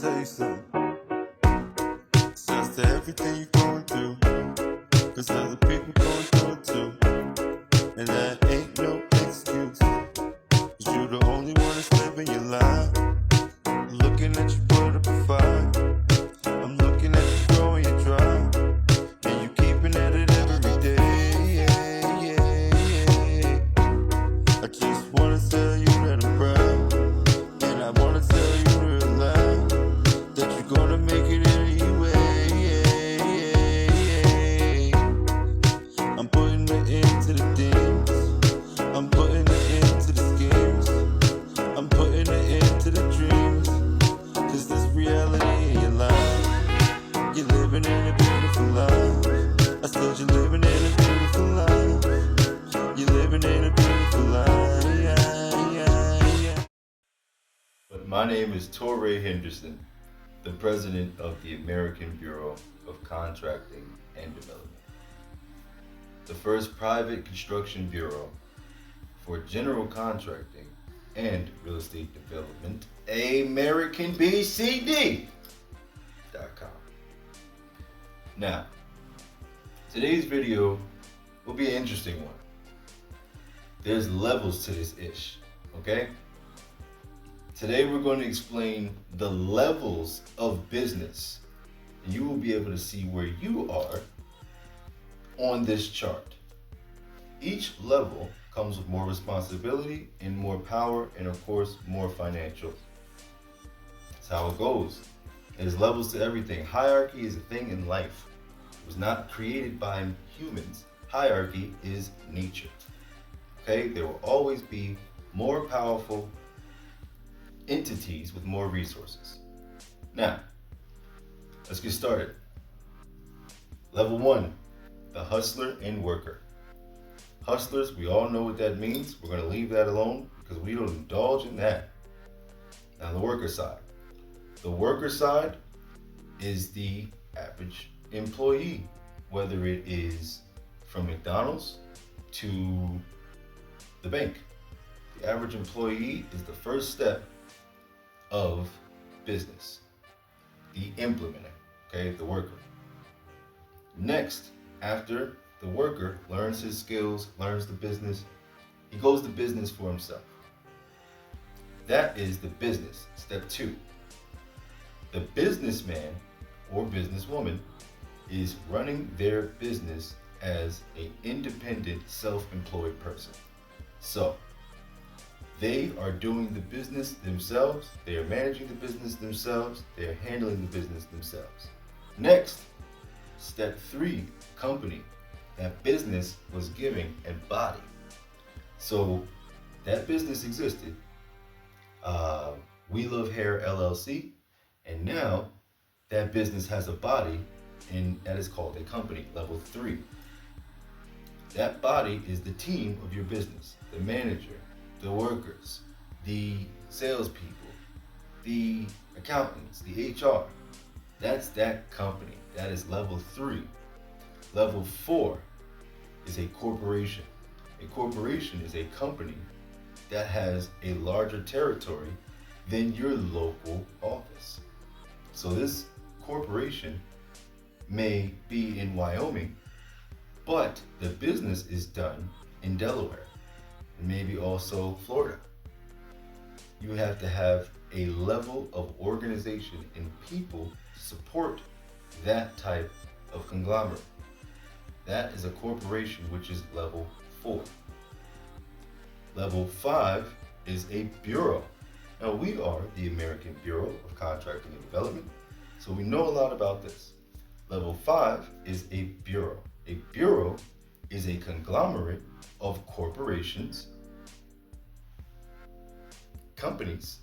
tell you something. Just to everything you're going through, cause other people going through it too. And that ain't no excuse, cause you're the only one that's living your life. Looking at you put up a fight, I'm looking at you growing your drive, and you keeping at it every day. I just wanna tell you that I'm proud, and I wanna tell you real loud that you're gonna make it anyway. I'm putting the end to the things, I'm putting the end to the schemes, I'm putting the end to the dreams, cause this reality in your life, you're living in a beautiful life. I said you're living in a beautiful life, you're living in a beautiful life. But my name is Toure Henderson, the president of the American Bureau of Contracting and Development, the first private construction bureau for general contracting and real estate development, AmericanBCD.com. Now, today's video will be an interesting one. There's levels to this ish, okay? Today we're going to explain the levels of business, and you will be able to see where you are on this chart. Each level comes with more responsibility and more power, and of course more financials. That's how it goes. There's levels to everything. Hierarchy is a thing in life. It was not created by humans. Hierarchy is nature. Okay, there will always be more powerful entities with more resources. Now, let's get started. Level 1, the hustler and worker. Hustlers, we all know what that means. We're going to leave that alone because we don't indulge in that. Now, the worker side. The worker side is the average employee, whether it is from McDonald's to the bank. The average employee is the first step of business, the implementer, okay, the worker. Next, after the worker learns his skills, learns the business, he goes to business for himself. That is the business, step 2. The businessman or businesswoman is running their business as an independent, self-employed person. So, they are doing the business themselves, they are managing the business themselves, they are handling the business themselves. Next, step 3, company. That business was giving a body. So that business existed. We Love Hair LLC, and now that business has a body, and that is called a company, level 3. That body is the team of your business, the manager, the workers, the salespeople, the accountants, the HR. That's that company. That is level 3. Level 4 is a corporation. A corporation is a company that has a larger territory than your local office. So this corporation may be in Wyoming, but the business is done in Delaware, and maybe also Florida. You have to have a level of organization and people to support that type of conglomerate. That is a corporation, which is level 4. Level 5 is a bureau. Now, we are the American Bureau of Contracting and Development, so we know a lot about this. Level 5 is a bureau. A bureau is a conglomerate of corporations, companies,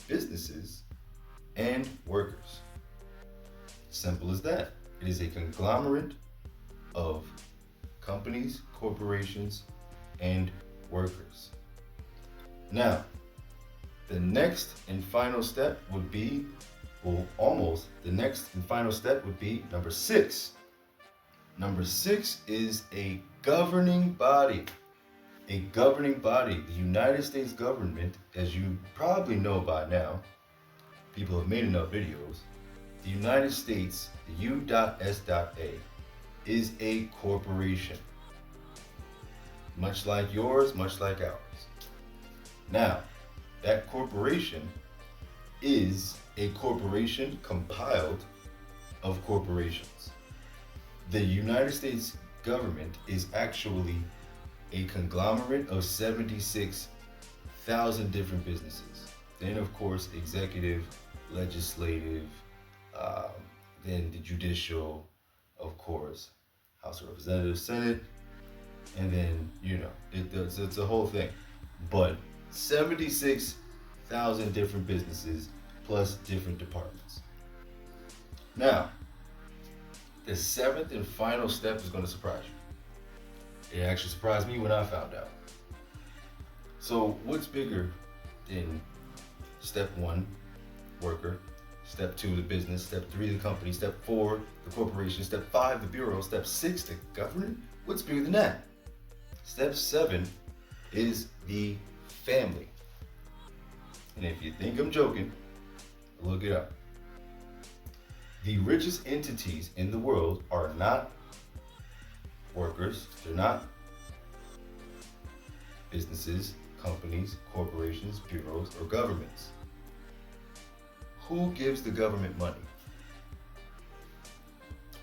businesses, and workers. Simple as that. It is a conglomerate of companies, corporations, and workers. Now, the next and final step would be, number 6. Number 6 is a governing body. A governing body. The United States government, as you probably know by now, people have made enough videos, the United States, the U.S.A, is a corporation. Much like yours, much like ours. Now, that corporation is a corporation compiled of corporations. The United States government is actually a conglomerate of 76,000 different businesses. Then, of course, executive, legislative, then the judicial, of course, House of Representatives, Senate, and then, it's a whole thing. But 76,000 different businesses plus different departments. Now, the seventh and final step is going to surprise you. It actually surprised me when I found out. So, what's bigger than step 1, worker, step 2, the business, step 3, the company, step 4, the corporation, step 5, the bureau, step 6, the government? What's bigger than that? Step 7 is the family. And if you think I'm joking, look it up. The richest entities in the world are not workers, they're not businesses, companies, corporations, bureaus, or governments. Who gives the government money?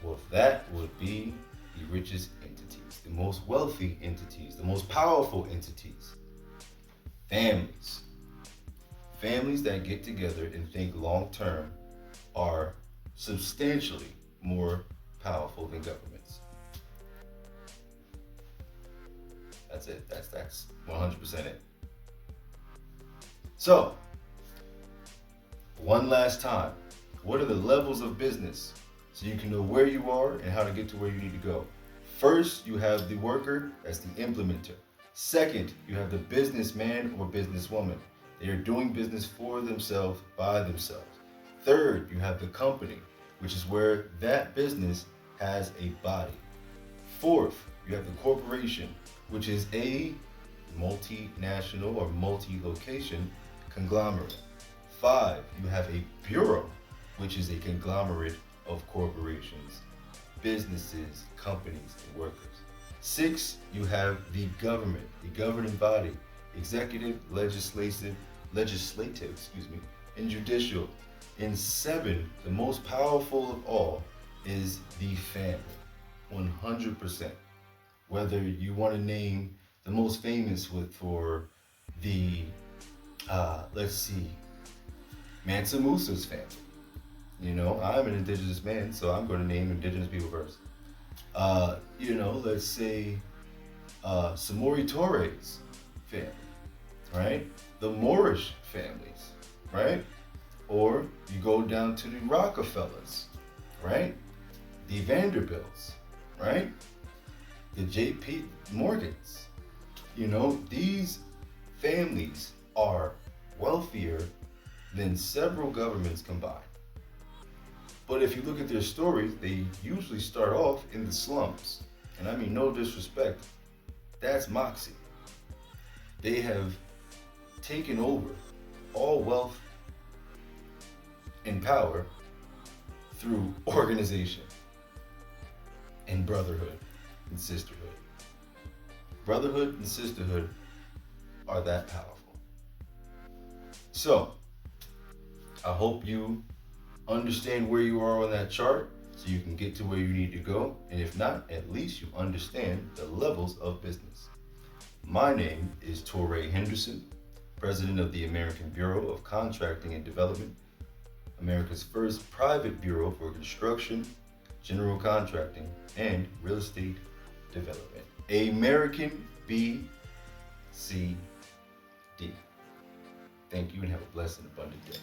Well, that would be the richest entities, the most wealthy entities, the most powerful entities. Families. Families that get together and think long term are substantially more powerful than governments. That's it. That's 100% it. So, one last time, what are the levels of business so you can know where you are and how to get to where you need to go? First, you have the worker, that's the implementer. Second, you have the businessman or businesswoman. They are doing business for themselves, by themselves. Third, you have the company, which is where that business has a body. Fourth, you have the corporation, which is a multinational or multi-location conglomerate. 5, you have a bureau, which is a conglomerate of corporations, businesses, companies, and workers. 6, you have the government, the governing body, executive, legislative, and judicial. And 7, the most powerful of all, is the family, 100%. Whether you want to name the most famous for the, Mansa Musa's family. I'm an indigenous man, so I'm going to name indigenous people first. Let's say Samori Toure's family, right? The Moorish families, right? Or you go down to the Rockefellers, right? The Vanderbilts, right? The J.P. Morgans. These families are wealthier than several governments combined. But if you look at their stories, they usually start off in the slums. And I mean, no disrespect, that's Moxie. They have taken over all wealth and power through organization and brotherhood and sisterhood. Brotherhood and sisterhood are that powerful. So, I hope you understand where you are on that chart so you can get to where you need to go. And if not, at least you understand the levels of business. My name is Toure Henderson, president of the American Bureau of Contracting and Development, America's first private bureau for construction, general contracting, and real estate development. American BCD. Thank you and have a blessed and abundant day.